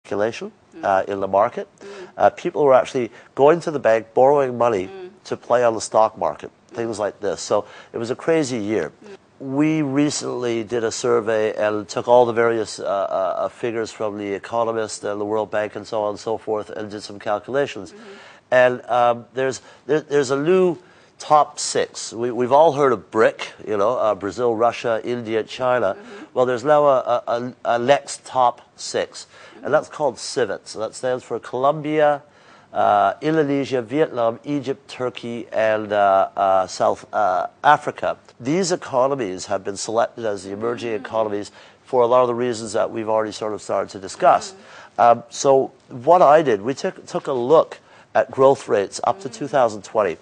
speculation in the market. People were actually going to the bank, borrowing money to play on the stock market, things like this. So it was a crazy year. We recently did a survey and took all the various figures from The Economist and the World Bank and so on and so forth and did some calculations. And there's a new top six. We've all heard of BRIC, you know, Brazil, Russia, India, China. Well, there's now a next top six, and that's called CIVET. So that stands for Colombia, Indonesia, Vietnam, Egypt, Turkey, and South Africa. These economies have been selected as the emerging economies for a lot of the reasons that we've already sort of started to discuss. So what I did, we took a look at growth rates up to 2020.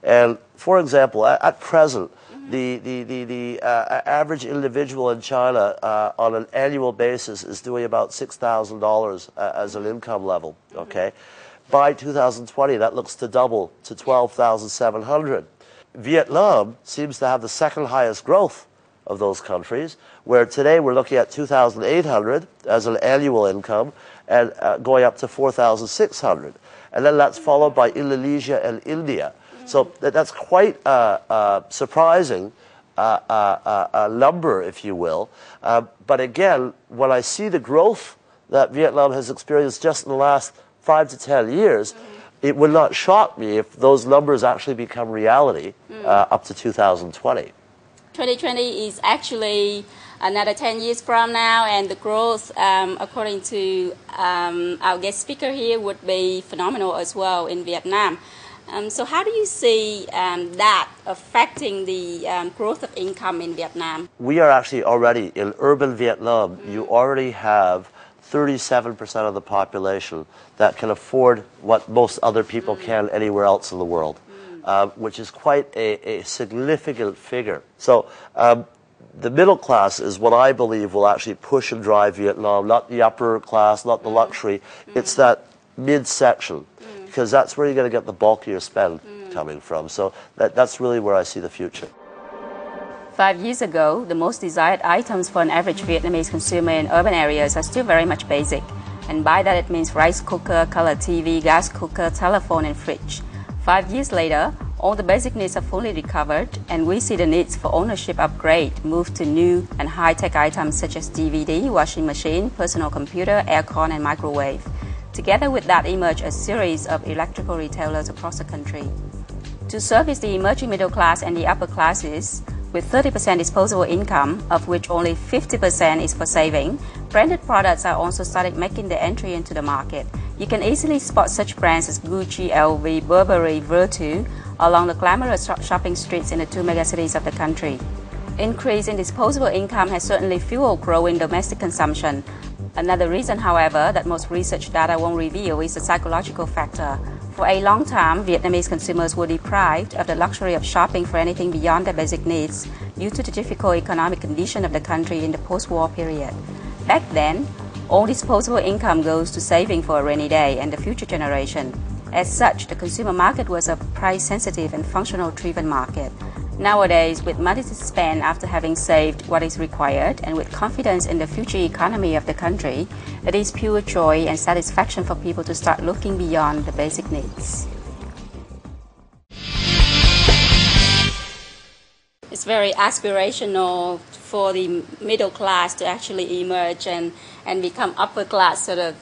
And for example, at present, the average individual in China on an annual basis is doing about $6,000 as an income level, okay? By 2020, that looks to double to 12,700. Vietnam seems to have the second highest growth of those countries, where today we're looking at 2,800 as an annual income and going up to 4,600. And then that's followed by Indonesia and India. So that's quite a surprising number, if you will. But again, when I see the growth that Vietnam has experienced just in the last 5 to 10 years, it would not shock me if those numbers actually become reality up to 2020. 2020 is actually another 10 years from now, and the growth, according to our guest speaker here, would be phenomenal as well in Vietnam. So how do you see that affecting the growth of income in Vietnam? We are actually already, in urban Vietnam, you already have 37% of the population that can afford what most other people can anywhere else in the world, which is quite a significant figure. So the middle class is what I believe will actually push and drive Vietnam, not the upper class, not the luxury. It's that midsection, because that's where you're going to get the bulk of your spend coming from. So that's really where I see the future. 5 years ago, the most desired items for an average Vietnamese consumer in urban areas are still very much basic. And by that it means rice cooker, color TV, gas cooker, telephone and fridge. 5 years later, all the basic needs are fully recovered, and we see the needs for ownership upgrade move to new and high-tech items such as DVD, washing machine, personal computer, aircon and microwave. Together with that emerge a series of electrical retailers across the country. To service the emerging middle class and the upper classes, with 30% disposable income, of which only 50% is for saving, branded products are also started making their entry into the market. You can easily spot such brands as Gucci, LV, Burberry, Virtu along the glamorous shopping streets in the two megacities of the country. Increase in disposable income has certainly fueled growing domestic consumption. Another reason, however, that most research data won't reveal is the psychological factor. For a long time, Vietnamese consumers were deprived of the luxury of shopping for anything beyond their basic needs due to the difficult economic condition of the country in the post-war period. Back then, all disposable income goes to saving for a rainy day and the future generation. As such, the consumer market was a price-sensitive and functional-driven market. Nowadays, with money to spend after having saved what is required and with confidence in the future economy of the country, it is pure joy and satisfaction for people to start looking beyond the basic needs. It's very aspirational for the middle class to actually emerge and become upper class sort of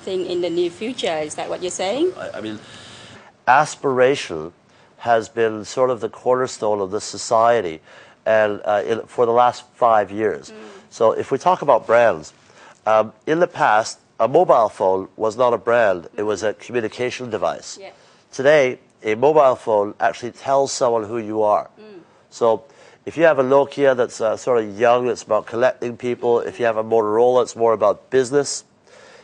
thing in the near future. Is that what you're saying? I mean, aspiration has been sort of the cornerstone of this society and for the last 5 years. So if we talk about brands, in the past, a mobile phone was not a brand, it was a communication device. Yeah. Today, a mobile phone actually tells someone who you are. So if you have a Nokia that's sort of young, it's about connecting people. If you have a Motorola, it's more about business.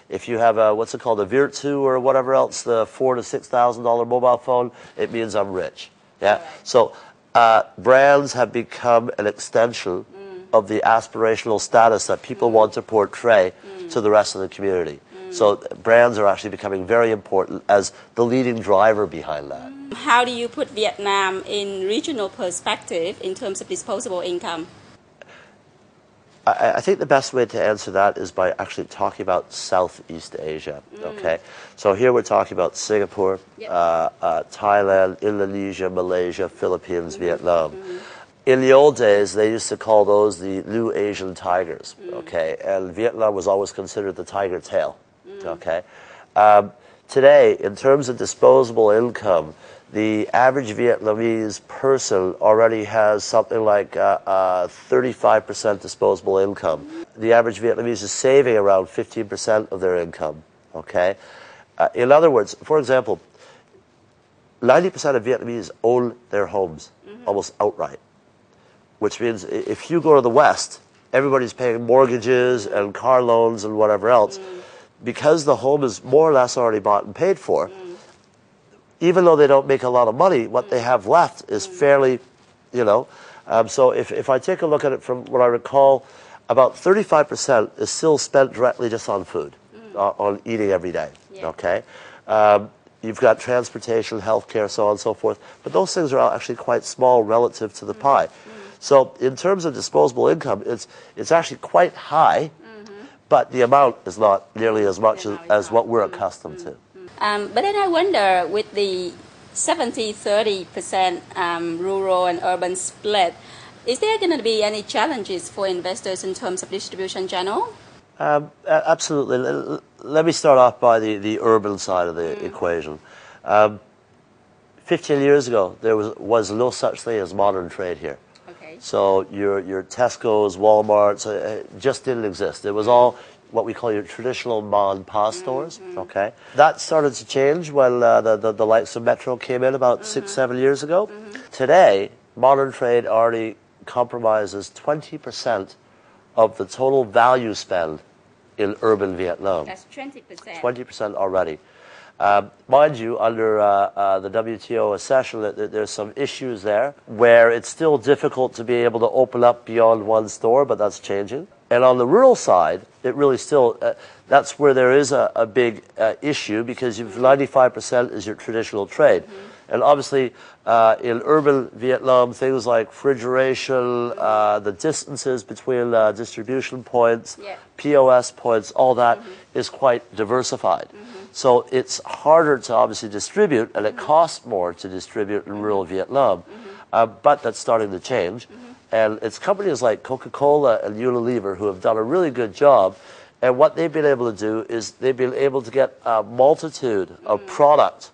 If you have a, what's it called, a Virtu or whatever else, the $4,000 to $6,000 mobile phone, it means I'm rich. Yeah. So brands have become an extension of the aspirational status that people want to portray to the rest of the community. So brands are actually becoming very important as the leading driver behind that. How do you put Vietnam in regional perspective in terms of disposable income? I think the best way to answer that is by actually talking about Southeast Asia, okay? So here we're talking about Singapore, Thailand, Indonesia, Malaysia, Philippines, Vietnam. In the old days, they used to call those the new Asian tigers, okay? And Vietnam was always considered the tiger tail, okay? Today, in terms of disposable income, the average Vietnamese person already has something like 35% disposable income. The average Vietnamese is saving around 15% of their income, okay? In other words, for example, 90% of Vietnamese own their homes almost outright, which means if you go to the West, everybody's paying mortgages and car loans and whatever else. Because the home is more or less already bought and paid for, even though they don't make a lot of money, what they have left is fairly, you know. So if I take a look at it from what I recall, about 35% is still spent directly just on food, on eating every day, okay? You've got transportation, healthcare, so on and so forth. But those things are actually quite small relative to the pie. So in terms of disposable income, it's actually quite high, but the amount is not nearly as much as what we're accustomed to. But then I wonder, with the 70-30% rural and urban split, is there going to be any challenges for investors in terms of distribution channel? Absolutely. Let me start off by the urban side of the equation. 15 years ago, there was no such thing as modern trade here. Okay. So your Tesco's, Walmart's just didn't exist. It was all what we call your traditional ma and pa stores. Okay, that started to change when the likes of Metro came in about 6-7 years ago. Today, modern trade already compromises 20% of the total value spend in urban Vietnam. That's 20%. 20% already. Mind you, under the WTO accession, there's some issues there where it's still difficult to be able to open up beyond one store, but that's changing. And on the rural side, it really still, that's where there is a big issue, because you've 95% is your traditional trade. And obviously, in urban Vietnam, things like refrigeration, the distances between distribution points, POS points, all that is quite diversified. So it's harder to obviously distribute, and it costs more to distribute in rural Vietnam. But that's starting to change. And it's companies like Coca-Cola and Unilever who have done a really good job. And what they've been able to do is they've been able to get a multitude of product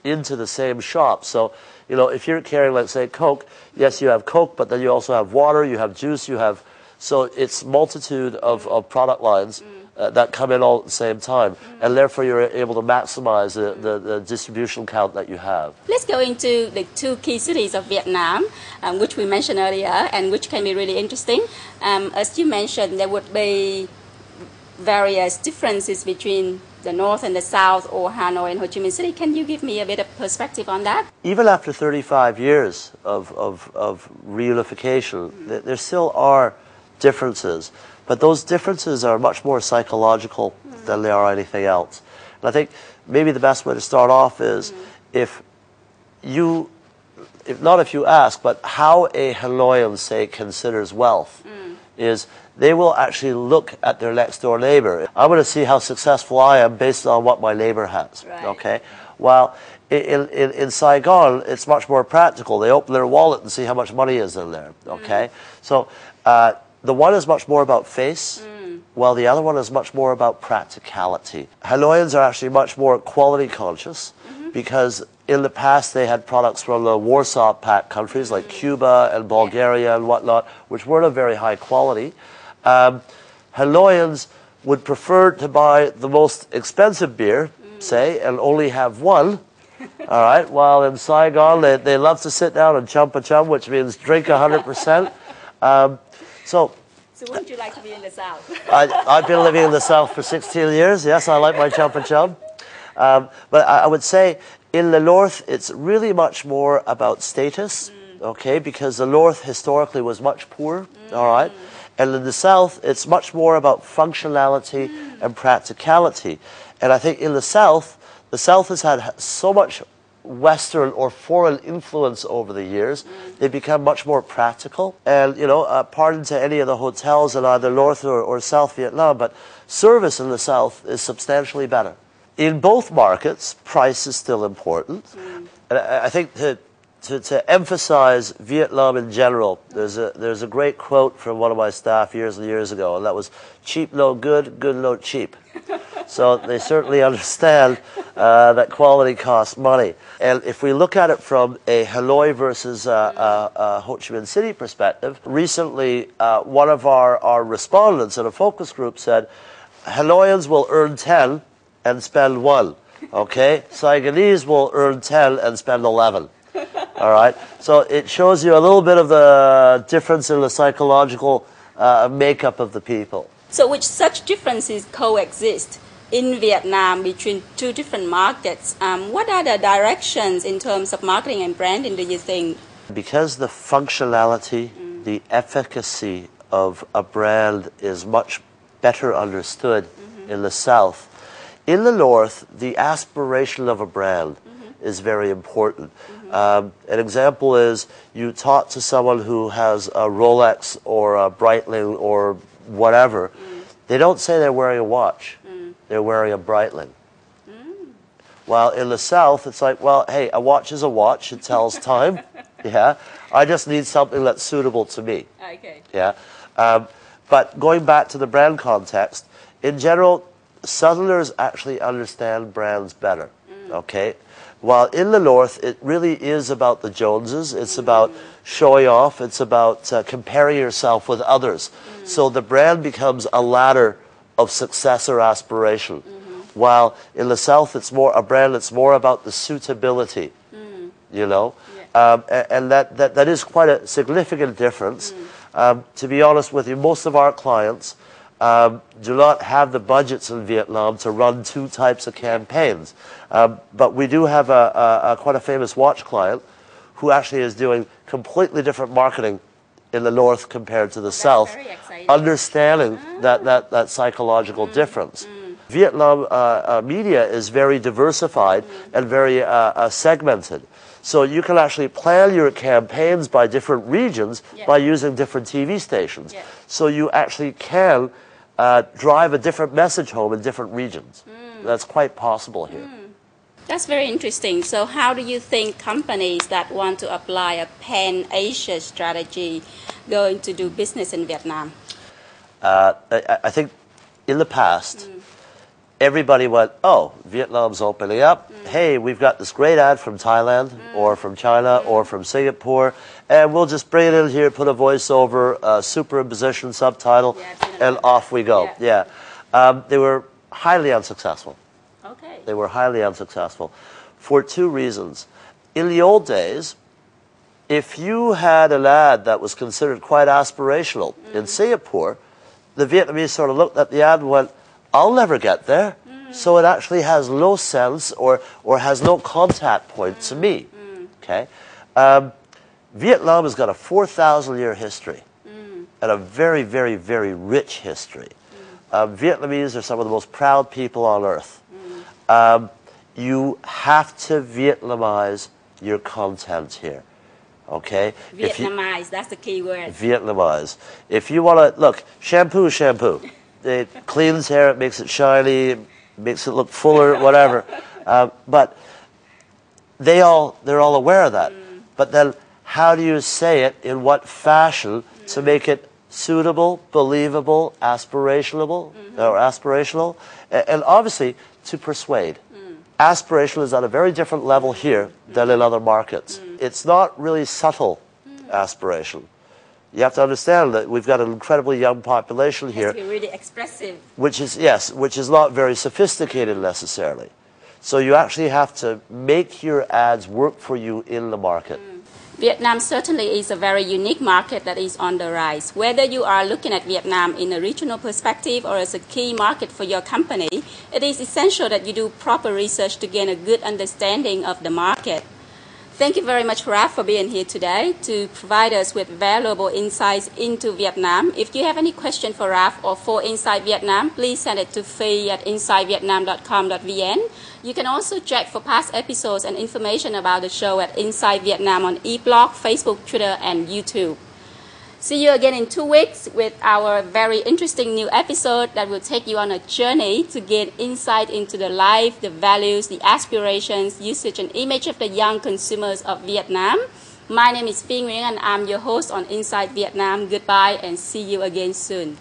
into the same shop. So, you know, if you're carrying, let's say, Coke, yes, you have Coke, but then you also have water, you have juice, you have... So it's multitude of product lines that come in all at the same time. And therefore, you're able to maximize the distribution count that you have. Let's go into the two key cities of Vietnam, which we mentioned earlier, and which can be really interesting. As you mentioned, there would be various differences between the north and the south, or Hanoi and Ho Chi Minh City. Can you give me a bit of perspective on that? Even after 35 years of reunification, there still are differences. But those differences are much more psychological than they are anything else. And I think maybe the best way to start off is if you ask, but how a Hanoian, say, considers wealth, is they will actually look at their next door neighbor. I'm going to see how successful I am based on what my neighbor has. Right. Okay? While in Saigon, it's much more practical. They open their wallet and see how much money is in there. Okay? So the one is much more about face, while the other one is much more about practicality. Hanoians are actually much more quality conscious because in the past they had products from the Warsaw Pact countries like Cuba and Bulgaria and whatnot, which weren't of very high quality. Hanoians would prefer to buy the most expensive beer, say, and only have one. All right, while in Saigon they love to sit down and chum a chum, which means drink 100%. So wouldn't you like to be in the South? I've been living in the South for 16 years. Yes, I like my chum and chum. But I would say in the North, it's really much more about status, okay, because the North historically was much poorer, all right? And in the South, it's much more about functionality and practicality. And I think in the South has had so much Western or foreign influence over the years, they become much more practical. And, you know, pardon to any of the hotels in either North or South Vietnam, but service in the South is substantially better. In both markets, price is still important. And I think to emphasize Vietnam in general, there's a great quote from one of my staff years and years ago, and that was, cheap no good, good no cheap. So they certainly understand that quality costs money. And if we look at it from a Hanoi versus Ho Chi Minh City perspective, recently one of our respondents in a focus group said, Hanoians will earn 10 and spend 1. Okay? Saigonese will earn 10 and spend 11. All right? So it shows you a little bit of the difference in the psychological makeup of the people. So which such differences coexist in Vietnam between two different markets? What are the directions in terms of marketing and branding, do you think? Because the functionality, the efficacy of a brand is much better understood in the South. In the North, the aspiration of a brand is very important. An example is you talk to someone who has a Rolex or a Breitling or whatever. They don't say they're wearing a watch. They're wearing a Breitling. While in the South, it's like, well, hey, a watch is a watch. It tells time. Yeah. I just need something that's suitable to me. Okay. Yeah. But going back to the brand context, in general, Southerners actually understand brands better. Okay. While in the North, it really is about the Joneses. It's about showing off. It's about comparing yourself with others. So the brand becomes a ladder of success or aspiration. While in the South, it's more a brand that's more about the suitability. You know? And that is quite a significant difference. To be honest with you, most of our clients do not have the budgets in Vietnam to run two types of campaigns. But we do have quite a famous watch client who actually is doing completely different marketing in the North compared to the South, understanding that psychological difference. Vietnam media is very diversified and very segmented. So you can actually plan your campaigns by different regions by using different TV stations. So you actually can drive a different message home in different regions. That's quite possible here. That's very interesting. So how do you think companies that want to apply a pan-Asia strategy going to do business in Vietnam? I think in the past, everybody went, oh, Vietnam's opening up. Hey, we've got this great ad from Thailand or from China or from Singapore, and we'll just bring it in here, put a voiceover, superimposition, subtitle, and off we go. Yeah. They were highly unsuccessful. Okay. They were highly unsuccessful for two reasons. In the old days, if you had an ad that was considered quite aspirational in Singapore, the Vietnamese sort of looked at the ad and went, I'll never get there. So it actually has no sense or has no contact point to me. Okay? Vietnam has got a 4,000-year history and a very, very, very rich history. Vietnamese are some of the most proud people on earth. You have to Vietnamize your content here. Okay? Vietnamize, that's the key word. Vietnamize. If you want to, look, shampoo. It cleans hair, it makes it shiny, it makes it look fuller, whatever. But they're all aware of that. But then how do you say it in what fashion to make it suitable, believable, aspirational, and obviously to persuade. Aspirational is at a very different level here than in other markets. It's not really subtle aspiration. You have to understand that we've got an incredibly young population here. It has to be really expressive. Which is not very sophisticated necessarily. So you actually have to make your ads work for you in the market. Vietnam certainly is a very unique market that is on the rise. Whether you are looking at Vietnam in a regional perspective or as a key market for your company, it is essential that you do proper research to gain a good understanding of the market. Thank you very much, Raf, for being here today to provide us with valuable insights into Vietnam. If you have any question for Raf or for Inside Vietnam, please send it to phi@insidevietnam.com.vn. You can also check for past episodes and information about the show at Inside Vietnam on eBlog, Facebook, Twitter, and YouTube. See you again in 2 weeks with our very interesting new episode that will take you on a journey to gain insight into the life, the values, the aspirations, usage, and image of the young consumers of Vietnam. My name is Phi Nguyen and I'm your host on Inside Vietnam. Goodbye and see you again soon.